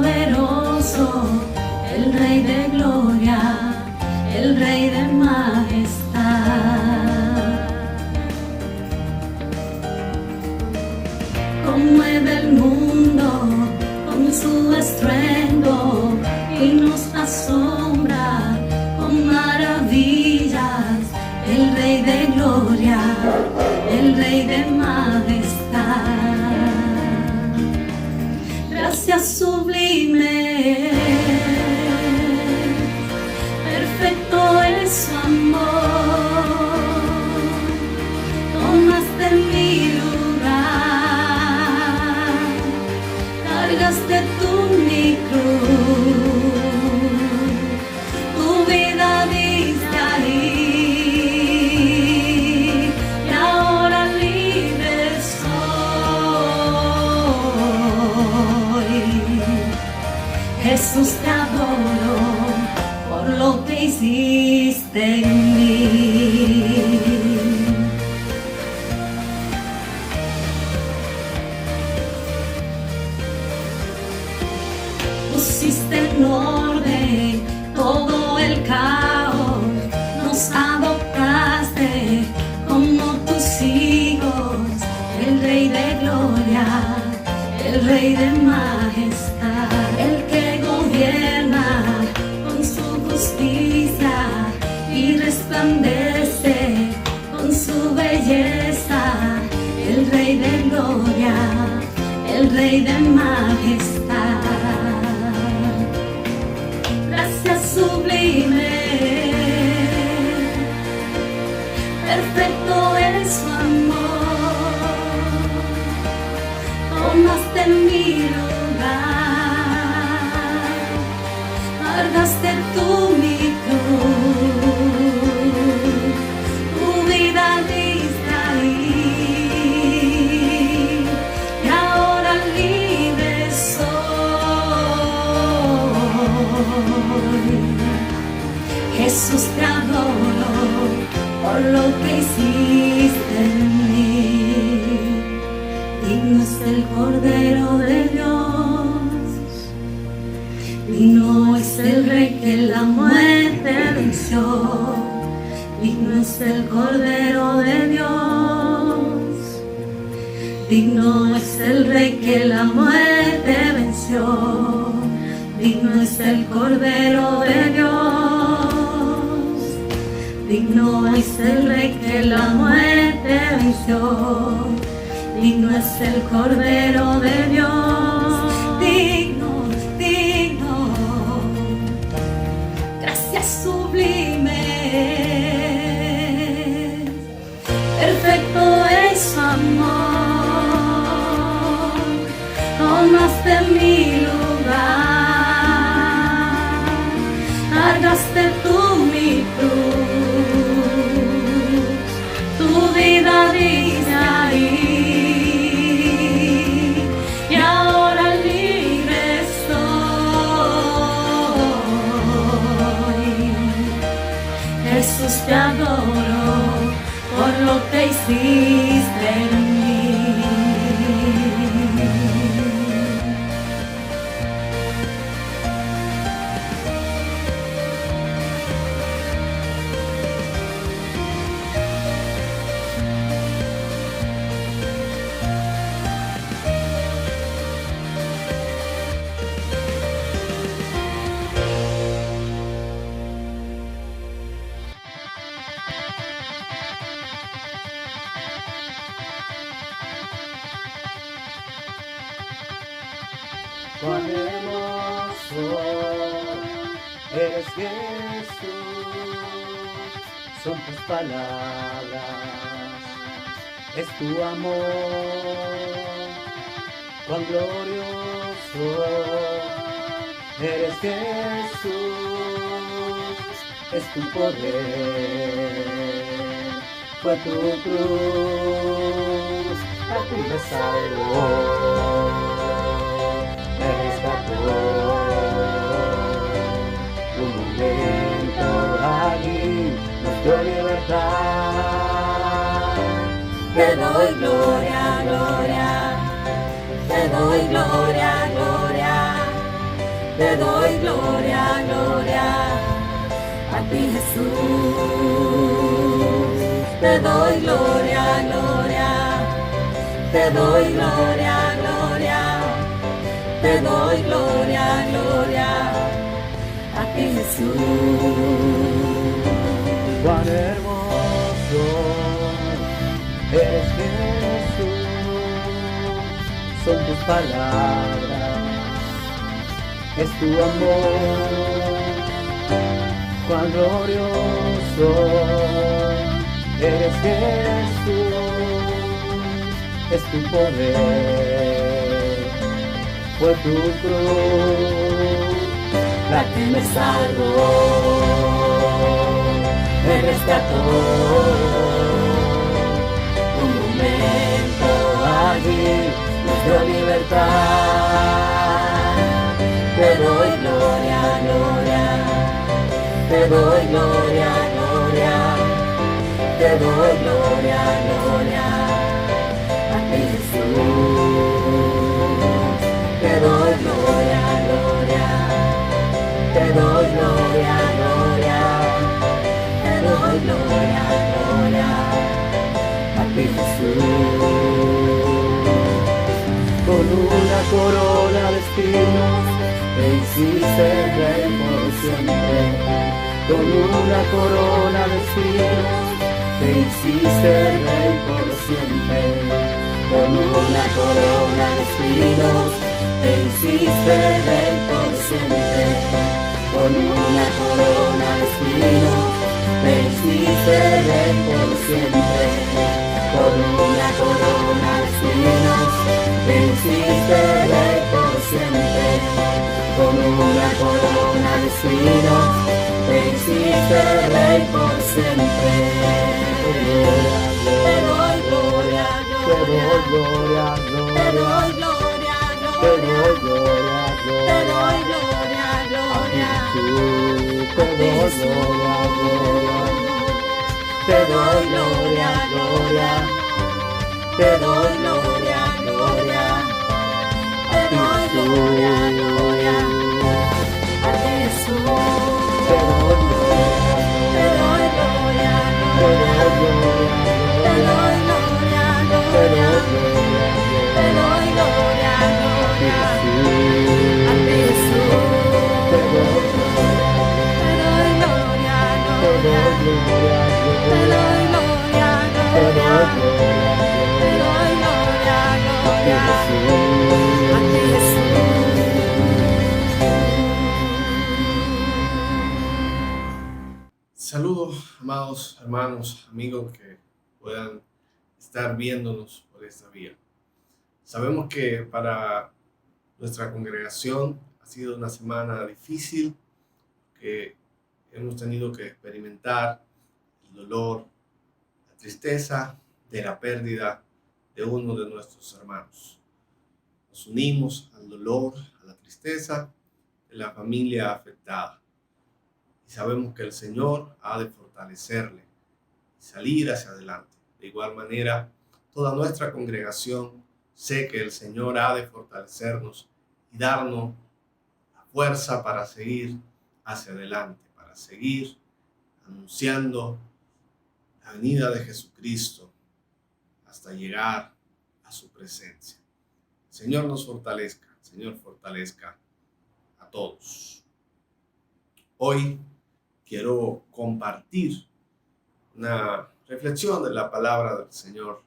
poderoso, el Rey de gloria, el Rey de majestad. Conmueve el mundo con su estruendo y nos asombra con maravillas. El Rey de gloria, el Rey de majestad. Gracias sublime, perfecto es su amor. Tomaste mi lugar, cargaste tú mi cruz, tu vida diste ahí. Jesús, te adoro por lo que hiciste en mí. Pusiste en orden todo el caos, nos adoptaste como tus hijos. El Rey de gloria, el Rey de majestad, el que gobierna con su justicia y resplandece con su belleza. El Rey de gloria, el Rey de majestad. Gracias sublime, perfecto es su amor. Tomaste mi lugar, cargaste tú mi cruz, tu vida diste ahí, y ahora libre soy. Jesús, te adoro por lo que hiciste en mí. Digno es el Cordero de Dios, digno es el Rey que la muerte venció. Digno es el Cordero de Dios, digno es el Rey que la muerte venció. Digno es el Cordero de Dios, digno es el Rey que la muerte venció. Digno es el Cordero de Dios, digno, digno. Gracias sublime, perfecto es su amor. Tomaste mi lugar, cargaste tú mi cruz, tu vida diste ahí. Jesús, te adoro por lo que hiciste en mí. Cuán hermoso eres, Jesús, son tus palabras, es tu amor. Cuán glorioso eres, Jesús, es tu poder, fue tu cruz, a ti me salvó. Un momento allí nos dio libertad. Te doy gloria, gloria, te doy gloria, gloria, te doy gloria, gloria. A ti Jesús, te doy gloria, gloria. Te doy gloria, gloria. Te doy gloria, gloria. A ti Jesús. Cuán hermoso eres Jesús, son tus palabras, es tu amor. Cuán glorioso eres Jesús, es tu poder, fue tu cruz la que me salvó, me rescató. Un momento allí nos dio libertad. Te doy gloria, gloria. Te doy gloria, gloria. Te doy gloria, gloria. A ti Jesús. Te doy gloria, gloria. Te doy gloria, gloria. Te doy gloria, gloria. A ti Jesús. Con una corona de espinos te hiciste rey por siempre. Con una corona de espinos te hiciste rey por siempre. Con una corona de espinos te hiciste rey por siempre. Con una corona de espinos te hiciste rey por siempre. Con una corona de espinos te hiciste rey por siempre. Con una corona de espinos te hiciste rey por siempre. Te doy gloria, gloria. Te doy gloria, gloria. Te doy gloria, gloria. Te doy gloria, gloria. Te doy gloria, gloria. Te doy gloria, gloria. Te doy gloria, gloria. Te doy gloria, gloria. A ti Jesús. Te doy gloria, gloria. Te doy gloria, gloria. Te doy gloria, gloria. A ti Jesús. Te doy gloria, gloria. Te doy gloria, gloria. Te doy gloria, gloria. A ti Jesús. Saludos, amados hermanos, amigos que puedan estar viéndonos por esta vía. Sabemos que para nuestra congregación ha sido una semana difícil, que hemos tenido que experimentar el dolor, la tristeza de la pérdida de uno de nuestros hermanos. Nos unimos al dolor, a la tristeza de la familia afectada. Y sabemos que el Señor ha de fortalecerle y salir hacia adelante. De igual manera, toda nuestra congregación sé que el Señor ha de fortalecernos y darnos la fuerza para seguir hacia adelante, para seguir anunciando la venida de Jesucristo hasta llegar a su presencia. El Señor nos fortalezca, el Señor fortalezca a todos. Hoy quiero compartir una reflexión de la palabra del Señor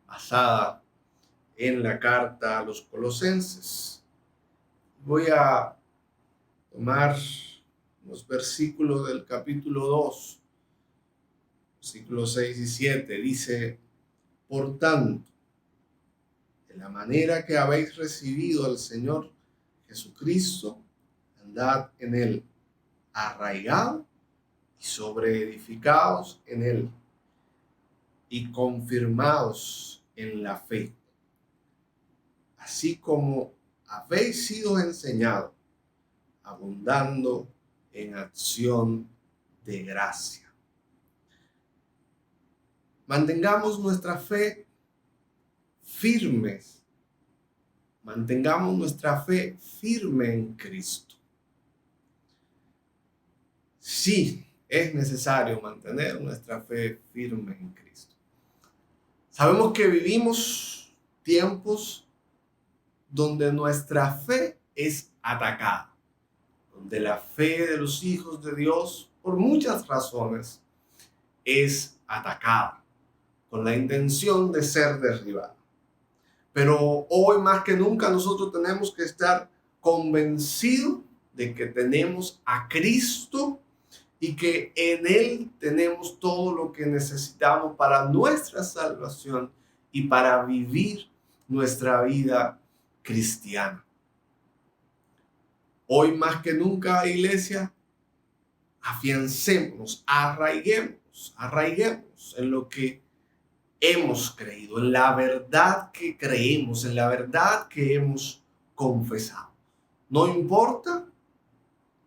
basada en la carta a los Colosenses. Voy a tomar los versículos del capítulo 2, versículos 6 y 7. Dice: por tanto, de la manera que habéis recibido al Señor Jesucristo, andad en él, arraigados y sobreedificados en él, y confirmados en la fe, así como habéis sido enseñados, abundando en acción de gracia. Mantengamos nuestra fe firmes, mantengamos nuestra fe firme en Cristo. sí es necesario mantener nuestra fe firme en Cristo. Sabemos que vivimos tiempos donde nuestra fe es atacada, donde la fe de los hijos de Dios, por muchas razones, es atacada, con la intención de ser derribada. Pero hoy más que nunca nosotros tenemos que estar convencidos de que tenemos a Cristo y que en Él tenemos todo lo que necesitamos para nuestra salvación y para vivir nuestra vida cristiana. Hoy más que nunca, iglesia, afiancémonos, arraiguemos en lo que hemos creído, en la verdad que creemos, en la verdad que hemos confesado. No importa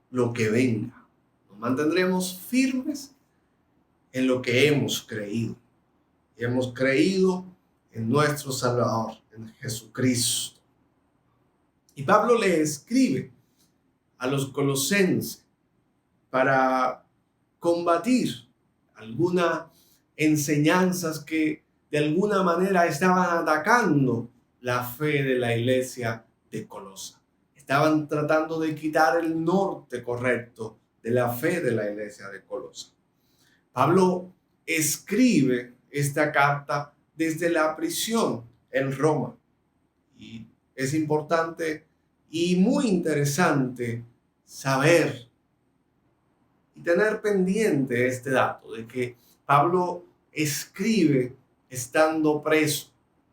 lo que venga, nos mantendremos firmes en lo que hemos creído. Y hemos creído en nuestro Salvador, en Jesucristo. Y Pablo le escribe a los colosenses para combatir algunas enseñanzas que de alguna manera estaban atacando la fe de la iglesia de Colosa. Estaban tratando de quitar el norte correcto de la fe de la iglesia de Colosa. Pablo escribe esta carta desde la prisión en Roma. Y es importante y muy interesante saber y tener pendiente este dato de que Pablo escribe estando preso.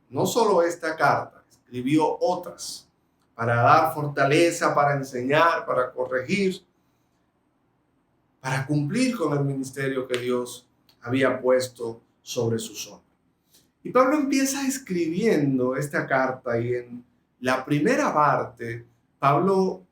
No solo esta carta, escribió otras para dar fortaleza, para enseñar, para corregir, para cumplir con el ministerio que Dios había puesto sobre sus hombros. Y Pablo empieza escribiendo esta carta y en la primera parte, Pablo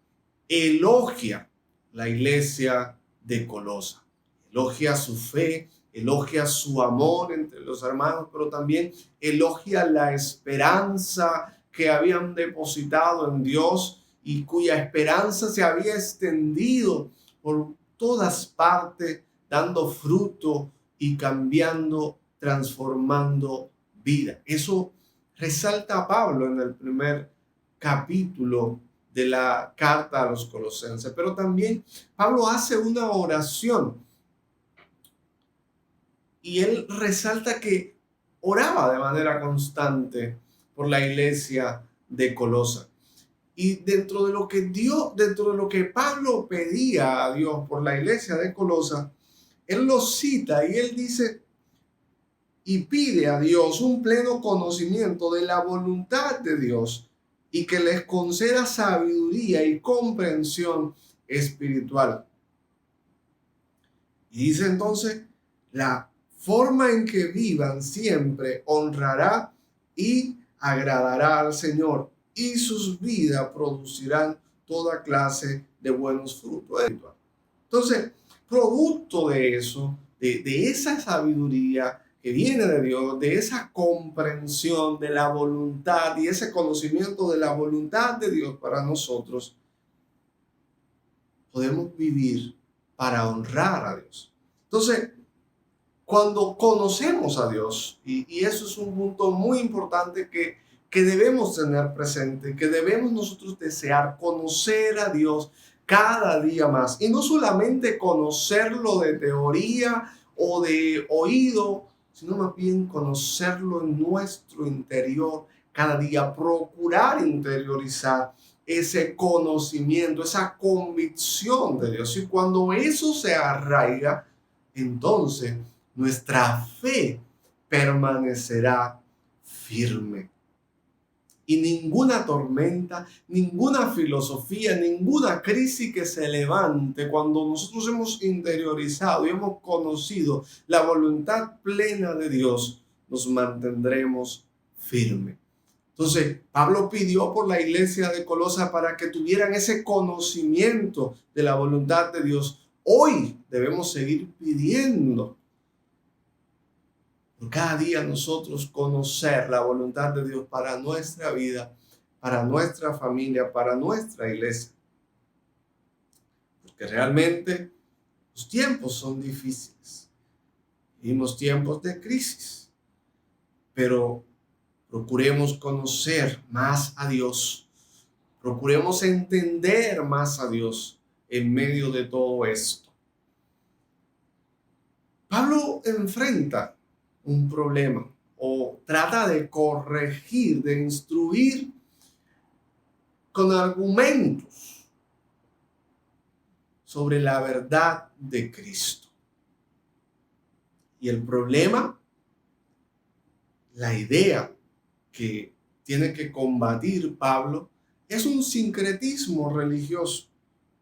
elogia la iglesia de Colosa, elogia su fe, elogia su amor entre los hermanos, pero también elogia la esperanza que habían depositado en Dios y cuya esperanza se había extendido por todas partes, dando fruto y cambiando, transformando vida. Eso resalta a Pablo en el primer capítulo de la carta a los colosenses, pero también Pablo hace una oración y él resalta que oraba de manera constante por la iglesia de Colosa. Y dentro de lo que Pablo pedía a Dios por la iglesia de Colosa, él lo cita y él dice y pide a Dios un pleno conocimiento de la voluntad de Dios y que les conceda sabiduría y comprensión espiritual. Y dice entonces, la forma en que vivan siempre honrará y agradará al Señor, y sus vidas producirán toda clase de buenos frutos. Entonces, producto de eso, de esa sabiduría que viene de Dios, de esa comprensión de la voluntad y ese conocimiento de la voluntad de Dios para nosotros, podemos vivir para honrar a Dios. Entonces, cuando conocemos a Dios, y eso es un punto muy importante que debemos tener presente, que debemos nosotros desear, conocer a Dios cada día más. Y no solamente conocerlo de teoría o de oído, sino más bien conocerlo en nuestro interior cada día, procurar interiorizar ese conocimiento, esa convicción de Dios. Y cuando eso se arraiga, entonces nuestra fe permanecerá firme. Y ninguna tormenta, ninguna filosofía, ninguna crisis que se levante cuando nosotros hemos interiorizado y hemos conocido la voluntad plena de Dios, nos mantendremos firmes. Entonces, Pablo pidió por la iglesia de Colosa para que tuvieran ese conocimiento de la voluntad de Dios. Hoy debemos seguir pidiendo por cada día nosotros conocer la voluntad de Dios para nuestra vida, para nuestra familia, para nuestra iglesia. Porque realmente Los tiempos son difíciles. Vivimos tiempos de crisis, pero procuremos conocer más a Dios. Procuremos entender más a Dios en medio de todo esto. Pablo enfrenta un problema o trata de corregir, de instruir con argumentos sobre la verdad de Cristo. Y el problema, la idea que tiene que combatir Pablo, es un sincretismo religioso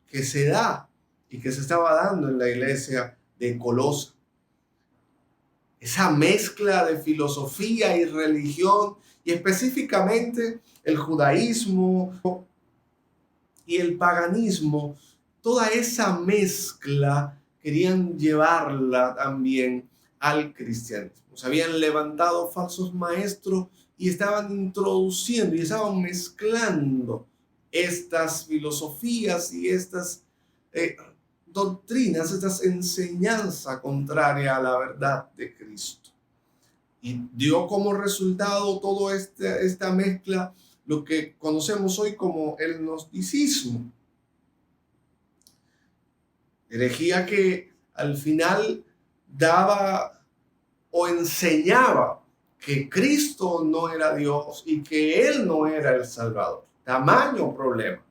que se da y que se estaba dando en la iglesia de Colosas. Esa mezcla de filosofía y religión, y específicamente el judaísmo y el paganismo, toda esa mezcla querían llevarla también al cristianismo. Se habían levantado falsos maestros y estaban introduciendo y estaban mezclando estas filosofías y estas doctrinas, estas enseñanzas contrarias a la verdad de Cristo. Y dio como resultado toda esta mezcla lo que conocemos hoy como el gnosticismo. Herejía que al final daba o enseñaba que Cristo no era Dios y que Él no era el Salvador. Tamaño problema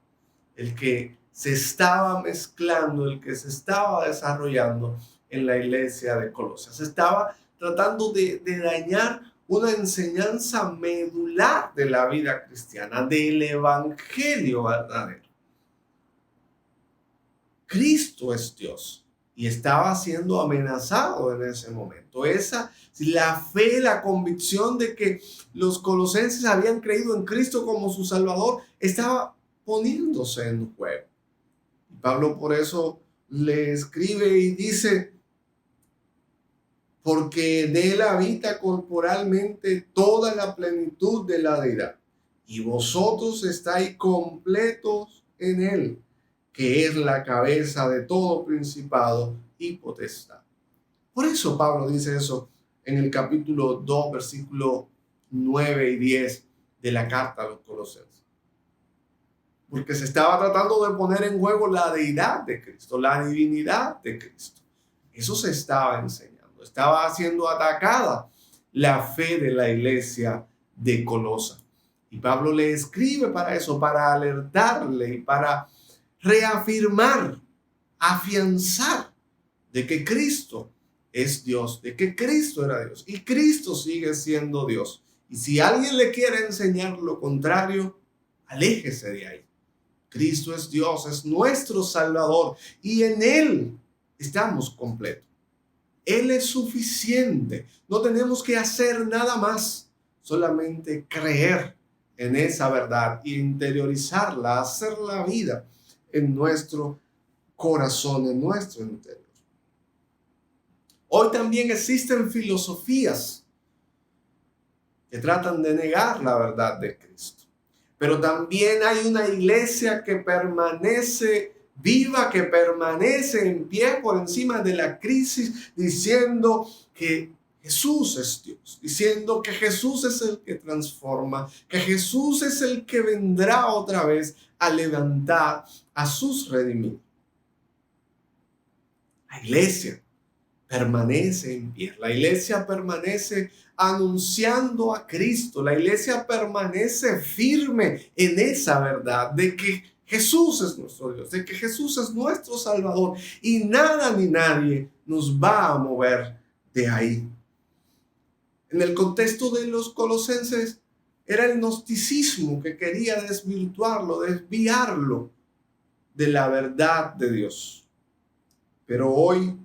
el que se estaba mezclando, el que se estaba desarrollando en la iglesia de Colosas. Se estaba tratando de dañar una enseñanza medular de la vida cristiana, del evangelio verdadero. Cristo es Dios y estaba siendo amenazado en ese momento. La fe, la convicción de que los colosenses habían creído en Cristo como su Salvador, estaba poniéndose en juego. Y Pablo por eso le escribe y dice: porque en él habita corporalmente toda la plenitud de la deidad, y vosotros estáis completos en él, que es la cabeza de todo principado y potestad. Por eso Pablo dice eso en el capítulo 2, versículos 9 y 10 de la carta a los Colosenses. Porque se estaba tratando de poner en juego la deidad de Cristo, la divinidad de Cristo. Eso se estaba enseñando. Estaba siendo atacada la fe de la iglesia de Colosas. Y Pablo le escribe para eso, para alertarle y para reafirmar, afianzar de que Cristo es Dios, de que Cristo era Dios y Cristo sigue siendo Dios. Y si alguien le quiere enseñar lo contrario, aléjese de ahí. Cristo es Dios, es nuestro Salvador y en Él estamos completos. Él es suficiente. No tenemos que hacer nada más, solamente creer en esa verdad e interiorizarla, hacer la vida en nuestro corazón, en nuestro interior. Hoy también existen filosofías que tratan de negar la verdad de Cristo. Pero también hay una iglesia que permanece viva, que permanece en pie por encima de la crisis, diciendo que Jesús es Dios, diciendo que Jesús es el que transforma, que Jesús es el que vendrá otra vez a levantar a sus redimidos. La iglesia permanece en pie, la iglesia permanece anunciando a Cristo, la iglesia permanece firme en esa verdad de que Jesús es nuestro Dios, de que Jesús es nuestro Salvador y nada ni nadie nos va a mover de ahí. En el contexto de los colosenses era el gnosticismo que quería desvirtuarlo, desviarlo de la verdad de Dios. Pero hoy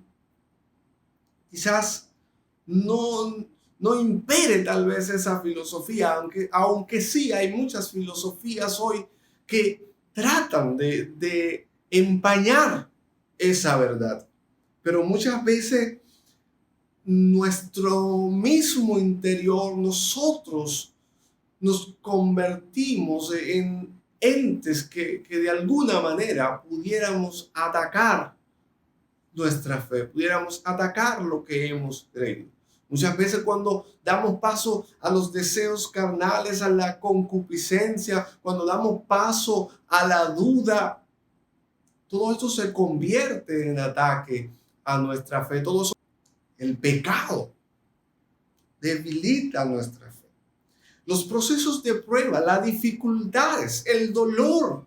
quizás no impere tal vez esa filosofía, aunque sí hay muchas filosofías hoy que tratan de empañar esa verdad. Pero muchas veces nuestro mismo interior, nosotros nos convertimos en entes que de alguna manera pudiéramos atacar nuestra fe, pudiéramos atacar lo que hemos creído. Muchas veces cuando damos paso a los deseos carnales, a la concupiscencia, cuando damos paso a la duda, todo esto se convierte en ataque a nuestra fe. Todo eso, el pecado debilita nuestra fe. Los procesos de prueba, las dificultades, el dolor,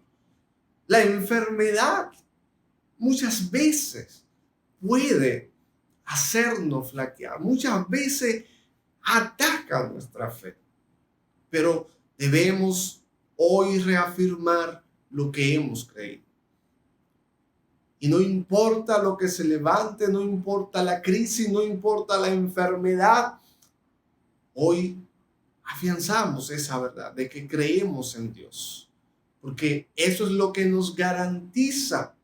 la enfermedad, muchas veces puede hacernos flaquear. Muchas veces ataca nuestra fe. Pero debemos hoy reafirmar lo que hemos creído. Y no importa lo que se levante, no importa la crisis, no importa la enfermedad, hoy afianzamos esa verdad de que creemos en Dios. Porque eso es lo que nos garantiza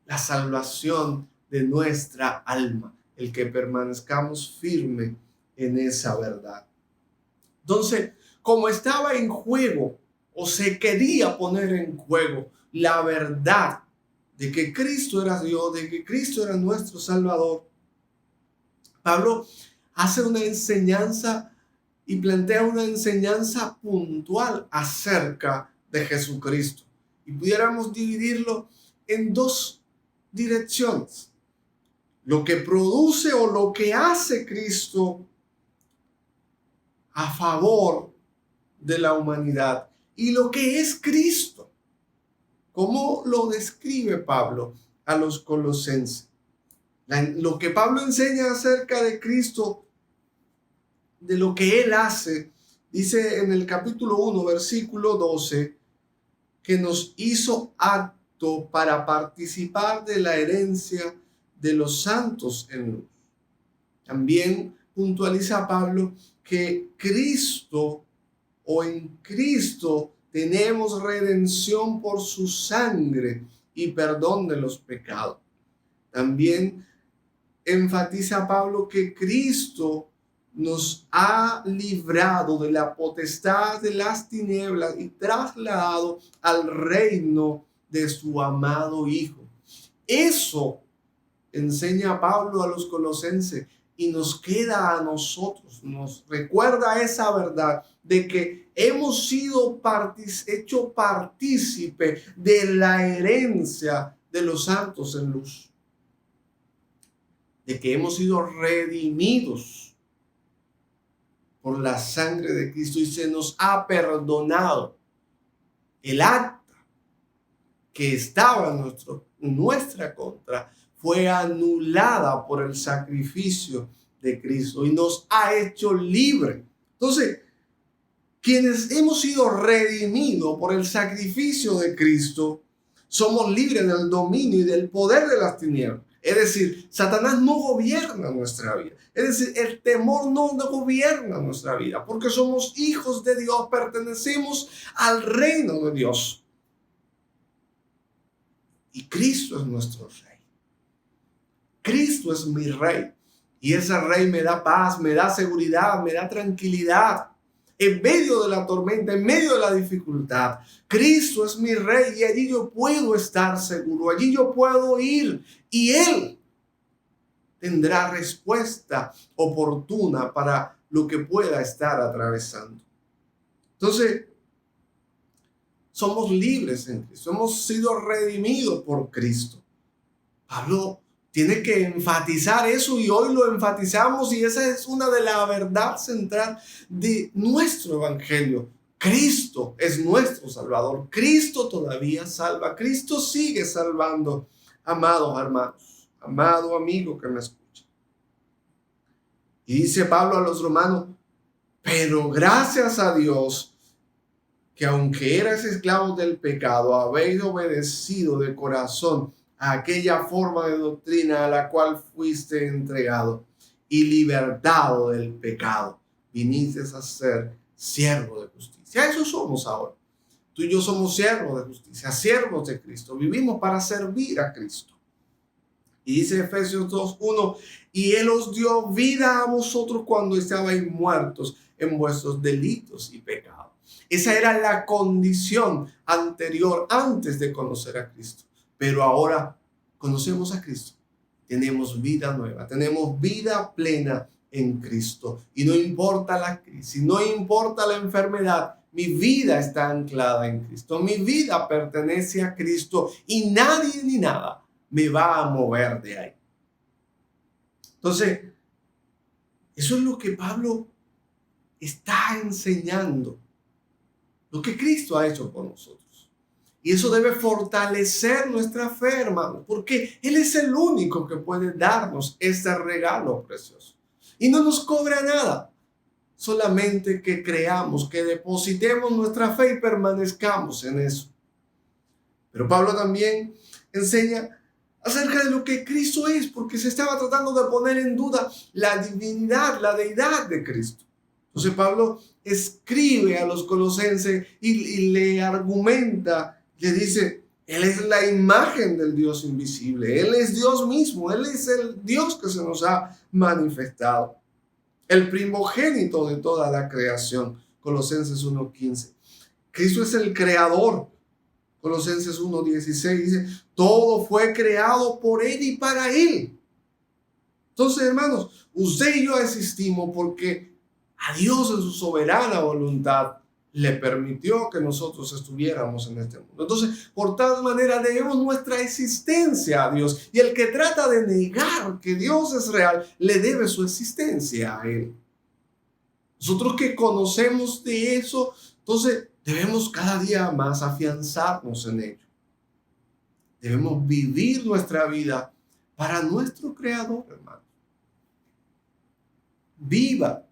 la salvación de nuestra alma, el que permanezcamos firmes en esa verdad. Entonces, como estaba en juego o se quería poner en juego la verdad de que Cristo era Dios, de que Cristo era nuestro Salvador, Pablo hace una enseñanza y plantea una enseñanza puntual acerca de Jesucristo. Y pudiéramos dividirlo en dos direcciones. Lo que produce o lo que hace Cristo a favor de la humanidad y lo que es Cristo. ¿Cómo lo describe Pablo a los colosenses? Lo que Pablo enseña acerca de Cristo, de lo que Él hace, dice en el capítulo 1, versículo 12, que nos hizo apto para participar de la herencia de los santos en luz. También puntualiza Pablo que Cristo o en Cristo tenemos redención por su sangre y perdón de los pecados. También enfatiza Pablo que Cristo nos ha librado de la potestad de las tinieblas y trasladado al reino de su amado Hijo. Eso enseña Pablo a los colosenses y nos queda a nosotros, nos recuerda esa verdad de que hemos sido hecho partícipe de la herencia de los santos en luz, de que hemos sido redimidos por la sangre de Cristo y se nos ha perdonado el acta que estaba en nuestra contra, fue anulada por el sacrificio de Cristo y nos ha hecho libre. Entonces, quienes hemos sido redimidos por el sacrificio de Cristo, somos libres del dominio y del poder de las tinieblas. Es decir, Satanás no gobierna nuestra vida. Es decir, el temor no gobierna nuestra vida, porque somos hijos de Dios, pertenecemos al reino de Dios. Y Cristo es nuestro Rey. Cristo es mi Rey. Y ese Rey me da paz, me da seguridad, me da tranquilidad. En medio de la tormenta, en medio de la dificultad, Cristo es mi Rey y allí yo puedo estar seguro, allí yo puedo ir y Él tendrá respuesta oportuna para lo que pueda estar atravesando. Entonces, somos libres en Cristo, hemos sido redimidos por Cristo. Pablo tiene que enfatizar eso y hoy lo enfatizamos y esa es una de la verdad central de nuestro evangelio. Cristo es nuestro Salvador. Cristo todavía salva. Cristo sigue salvando. Amados hermanos, amado amigo que me escucha. Y dice Pablo a los romanos, pero gracias a Dios que aunque eras esclavos del pecado, habéis obedecido de corazón a aquella forma de doctrina a la cual fuiste entregado y libertado del pecado, viniste a ser siervo de justicia. Eso somos ahora. Tú y yo somos siervos de justicia, siervos de Cristo. Vivimos para servir a Cristo. Y dice Efesios 2:1, y Él os dio vida a vosotros cuando estabais muertos en vuestros delitos y pecados. Esa era la condición anterior, antes de conocer a Cristo. Pero ahora conocemos a Cristo tenemos vida nueva, tenemos vida plena en Cristo. Y no importa la crisis, no importa la enfermedad, mi vida está anclada en Cristo. Mi vida pertenece a Cristo y nadie ni nada me va a mover de ahí. Entonces, eso es lo que Pablo está enseñando, lo que Cristo ha hecho por nosotros. Y eso debe fortalecer nuestra fe, hermanos, porque Él es el único que puede darnos este regalo precioso. Y no nos cobra nada, solamente que creamos, que depositemos nuestra fe y permanezcamos en eso. Pero Pablo también enseña acerca de lo que Cristo es, porque se estaba tratando de poner en duda la divinidad, la deidad de Cristo. Entonces Pablo escribe a los colosenses y le argumenta, le dice, Él es la imagen del Dios invisible, Él es Dios mismo, Él es el Dios que se nos ha manifestado, el primogénito de toda la creación, Colosenses 1:15. Cristo es el creador, Colosenses 1:16 dice, todo fue creado por Él y para Él. Entonces, hermanos, usted y yo existimos porque a Dios en su soberana voluntad le permitió que nosotros estuviéramos en este mundo. Entonces, por tal manera debemos nuestra existencia a Dios. Y el que trata de negar que Dios es real, le debe su existencia a Él. Nosotros que conocemos de eso, entonces debemos cada día más afianzarnos en ello. Debemos vivir nuestra vida para nuestro Creador, hermano. Viva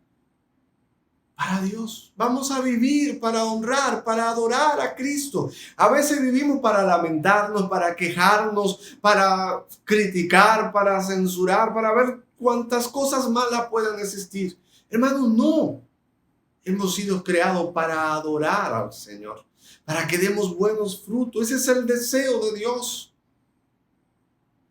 para Dios. Vamos a vivir para honrar, para adorar a Cristo. A veces vivimos para lamentarnos, para quejarnos, para criticar, para censurar, para ver cuántas cosas malas puedan existir. Hermano, no. Hemos sido creados para adorar al Señor, para que demos buenos frutos. Ese es el deseo de Dios.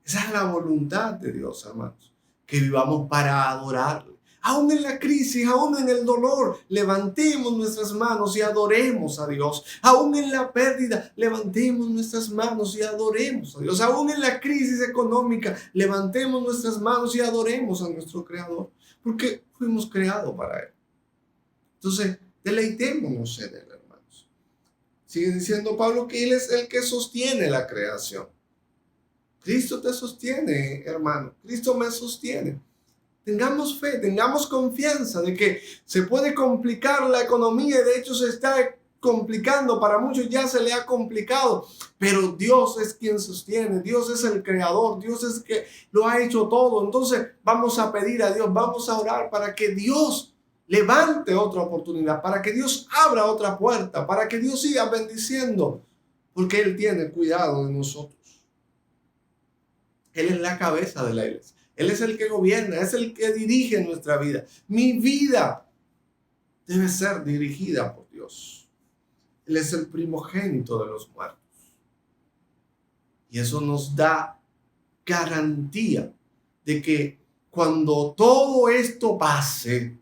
Esa es la voluntad de Dios, hermanos. Que vivamos para adorarle. Aún en la crisis, aún en el dolor, levantemos nuestras manos y adoremos a Dios. Aún en la pérdida, levantemos nuestras manos y adoremos a Dios. Aún en la crisis económica, levantemos nuestras manos y adoremos a nuestro Creador. Porque fuimos creados para Él. Entonces, deleitémonos en Él, hermanos. Sigue diciendo Pablo que Él es el que sostiene la creación. Cristo te sostiene, hermano. Cristo me sostiene. Tengamos fe, tengamos confianza de que se puede complicar la economía. De hecho, se está complicando. Para muchos ya se le ha complicado. Pero Dios es quien sostiene. Dios es el creador. Dios es el que lo ha hecho todo. Entonces, vamos a pedir a Dios, vamos a orar para que Dios levante otra oportunidad, para que Dios abra otra puerta, para que Dios siga bendiciendo, porque Él tiene cuidado de nosotros. Él es la cabeza de la iglesia. Él es el que gobierna, es el que dirige nuestra vida. Mi vida debe ser dirigida por Dios. Él es el primogénito de los muertos. Y eso nos da garantía de que cuando todo esto pase,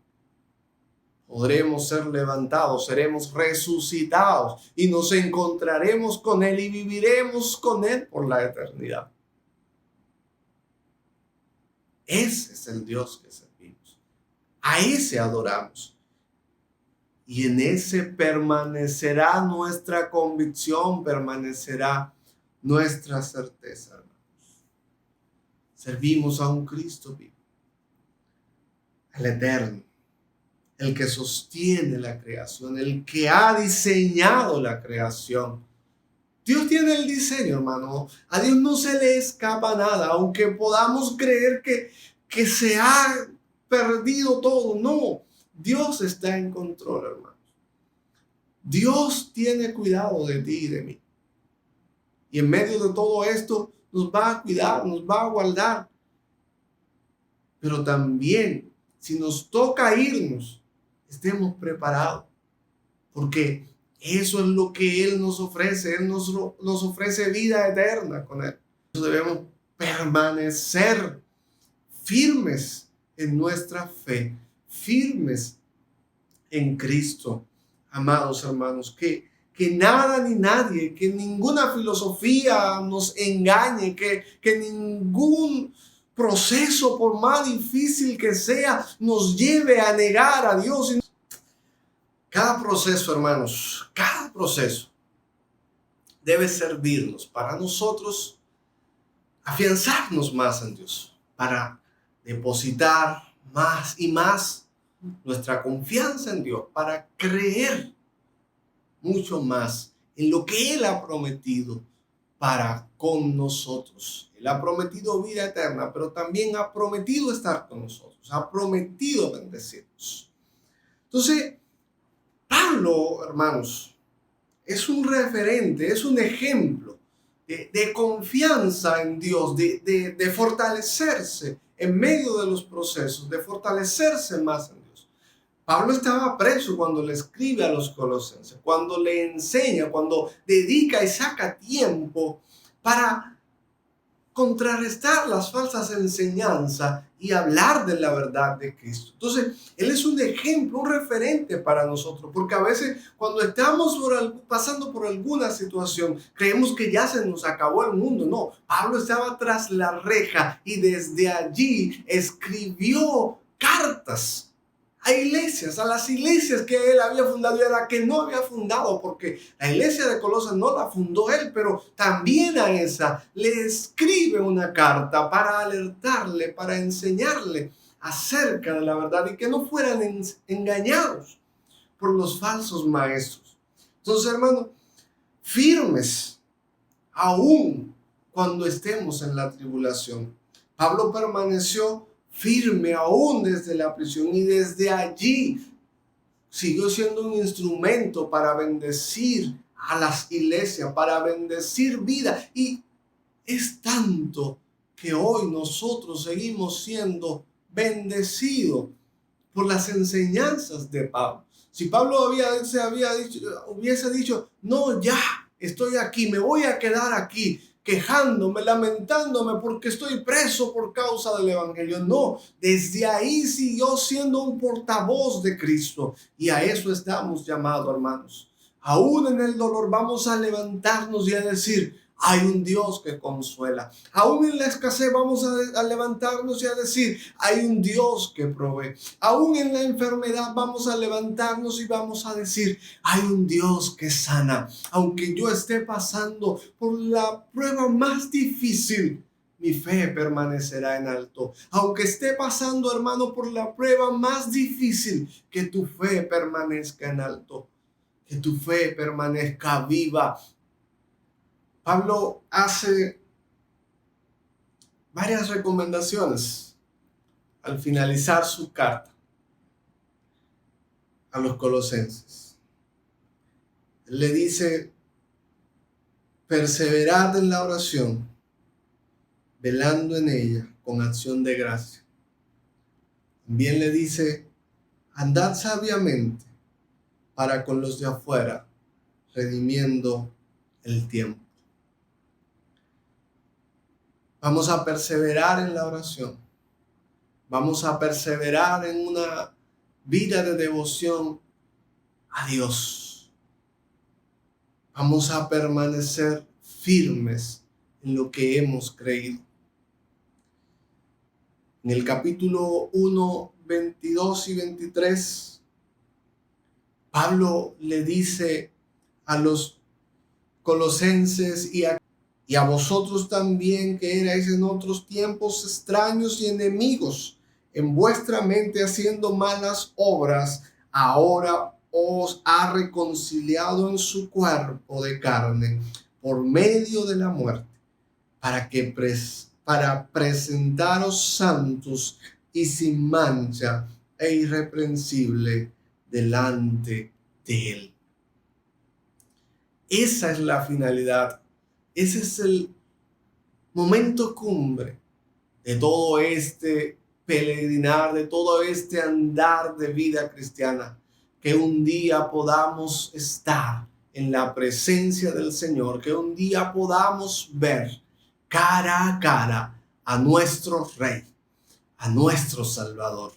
podremos ser levantados, seremos resucitados y nos encontraremos con Él y viviremos con Él por la eternidad. Ese es el Dios que servimos. A ese adoramos. Y en ese permanecerá nuestra convicción, permanecerá nuestra certeza, hermanos. Servimos a un Cristo vivo, al Eterno, el que sostiene la creación, el que ha diseñado la creación. Dios tiene el diseño, hermano. A Dios no se le escapa nada, aunque podamos creer que se ha perdido todo. No, Dios está en control, hermano. Dios tiene cuidado de ti y de mí. Y en medio de todo esto nos va a cuidar, nos va a guardar. Pero también, si nos toca irnos, estemos preparados, porque eso es lo que Él nos ofrece. Él nos ofrece vida eterna con Él. Debemos permanecer firmes en nuestra fe, firmes en Cristo. Amados hermanos, que nada ni nadie, que ninguna filosofía nos engañe, que ningún proceso, por más difícil que sea, nos lleve a negar a Dios. Cada proceso, hermanos, cada proceso debe servirnos para nosotros afianzarnos más en Dios, para depositar más y más nuestra confianza en Dios, para creer mucho más en lo que Él ha prometido para con nosotros. Él ha prometido vida eterna, pero también ha prometido estar con nosotros, ha prometido bendecirnos. Entonces, Pablo, hermanos, es un referente, es un ejemplo de confianza en Dios, de fortalecerse en medio de los procesos, de fortalecerse más en Dios. Pablo estaba preso cuando le escribe a los colosenses, cuando le enseña, cuando dedica y saca tiempo para contrarrestar las falsas enseñanzas y hablar de la verdad de Cristo. Entonces, Él es un ejemplo, un referente para nosotros, porque a veces cuando estamos pasando por alguna situación, creemos que ya se nos acabó el mundo. No, Pablo estaba tras la reja y desde allí escribió cartas a iglesias, a las iglesias que él había fundado y a las que no había fundado, porque la iglesia de Colosas no la fundó él, pero también a esa le escribe una carta para alertarle, para enseñarle acerca de la verdad y que no fueran engañados por los falsos maestros. Entonces, hermano, firmes aún cuando estemos en la tribulación. Pablo permaneció firme aún desde la prisión y desde allí siguió siendo un instrumento para bendecir a las iglesias, para bendecir vida. Y es tanto que hoy nosotros seguimos siendo bendecidos por las enseñanzas de Pablo. Si Pablo hubiese dicho, no, ya estoy aquí, me voy a quedar aquí, quejándome, lamentándome porque estoy preso por causa del evangelio. No, desde ahí siguió siendo un portavoz de Cristo y a eso estamos llamados, hermanos. Aún en el dolor vamos a levantarnos y a decir, hay un Dios que consuela. Aún en la escasez vamos a levantarnos y a decir, hay un Dios que provee. Aún en la enfermedad vamos a levantarnos y vamos a decir, hay un Dios que sana. Aunque yo esté pasando por la prueba más difícil, mi fe permanecerá en alto. Aunque esté pasando, hermano, por la prueba más difícil, que tu fe permanezca en alto. Que tu fe permanezca viva. Pablo hace varias recomendaciones al finalizar su carta a los colosenses. Él le dice, perseverad en la oración, velando en ella con acción de gracia. También le dice, andad sabiamente para con los de afuera, redimiendo el tiempo. Vamos a perseverar en la oración. Vamos a perseverar en una vida de devoción a Dios. Vamos a permanecer firmes en lo que hemos creído. En el capítulo 1, 22 y 23, Pablo le dice a los colosenses y a vosotros también, que erais en otros tiempos extraños y enemigos en vuestra mente haciendo malas obras, ahora os ha reconciliado en su cuerpo de carne por medio de la muerte, para presentaros santos y sin mancha e irreprensible delante de Él. Esa es la finalidad. Ese es el momento cumbre de todo este peregrinar, de todo este andar de vida cristiana, que un día podamos estar en la presencia del Señor, que un día podamos ver cara a cara a nuestro Rey, a nuestro Salvador.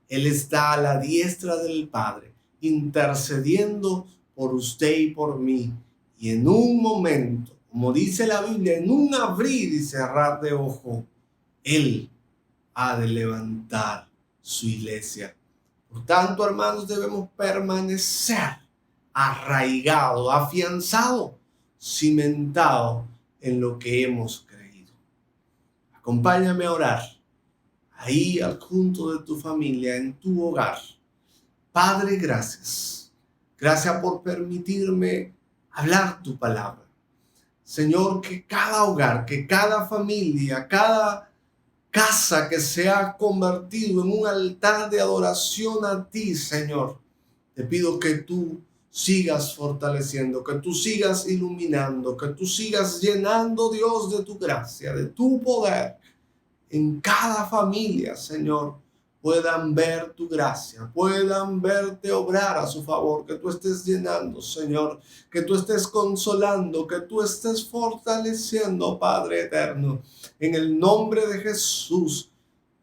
Él está a la diestra del Padre, intercediendo por usted y por mí, y en un momento, como dice la Biblia, en un abrir y cerrar de ojo, Él ha de levantar su iglesia. Por tanto, hermanos, debemos permanecer arraigado, afianzado, cimentado en lo que hemos creído. Acompáñame a orar ahí al junto de tu familia, en tu hogar. Padre, gracias. Gracias por permitirme hablar tu palabra. Señor, que cada hogar, que cada familia, cada casa que se ha convertido en un altar de adoración a ti, Señor, te pido que tú sigas fortaleciendo, que tú sigas iluminando, que tú sigas llenando, Dios, de tu gracia, de tu poder. En cada familia, Señor, puedan ver tu gracia, puedan verte obrar a su favor, que tú estés llenando, Señor, que tú estés consolando, que tú estés fortaleciendo, Padre eterno. En el nombre de Jesús,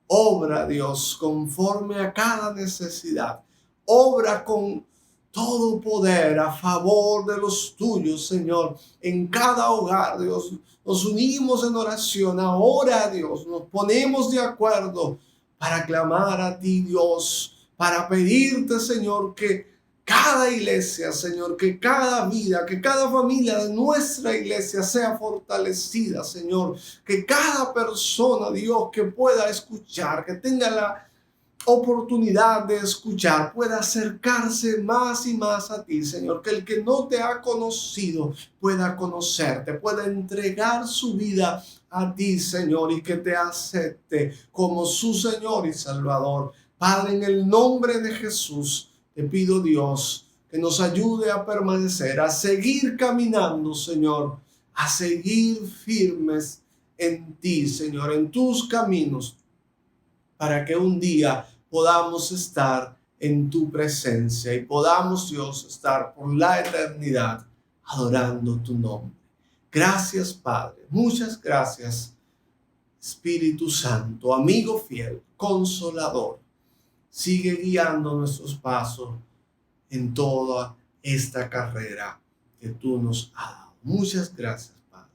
obra, Dios, conforme a cada necesidad. Obra con todo poder a favor de los tuyos, Señor, en cada hogar, Dios. Nos unimos en oración ahora, Dios, nos ponemos de acuerdo para clamar a ti, Dios, para pedirte, Señor, que cada iglesia, Señor, que cada vida, que cada familia de nuestra iglesia sea fortalecida, Señor, que cada persona, Dios, que pueda escuchar, que tenga la oportunidad de escuchar, pueda acercarse más y más a ti, Señor, que el que no te ha conocido pueda conocerte, pueda entregar su vida a ti, Señor, y que te acepte como su Señor y Salvador. Padre, en el nombre de Jesús, te pido, Dios, que nos ayude a permanecer, a seguir caminando, Señor, a seguir firmes en ti, Señor, en tus caminos, para que un día podamos estar en tu presencia y podamos, Dios, estar por la eternidad adorando tu nombre. Gracias, Padre. Muchas gracias, Espíritu Santo, amigo fiel, consolador. Sigue guiando nuestros pasos en toda esta carrera que tú nos has dado. Muchas gracias, Padre.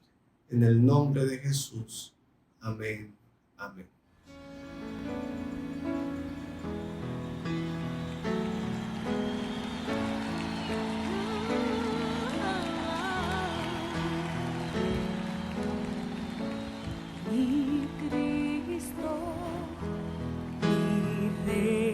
En el nombre de Jesús. Amén. Amén. Mi Cristo, mi Rey.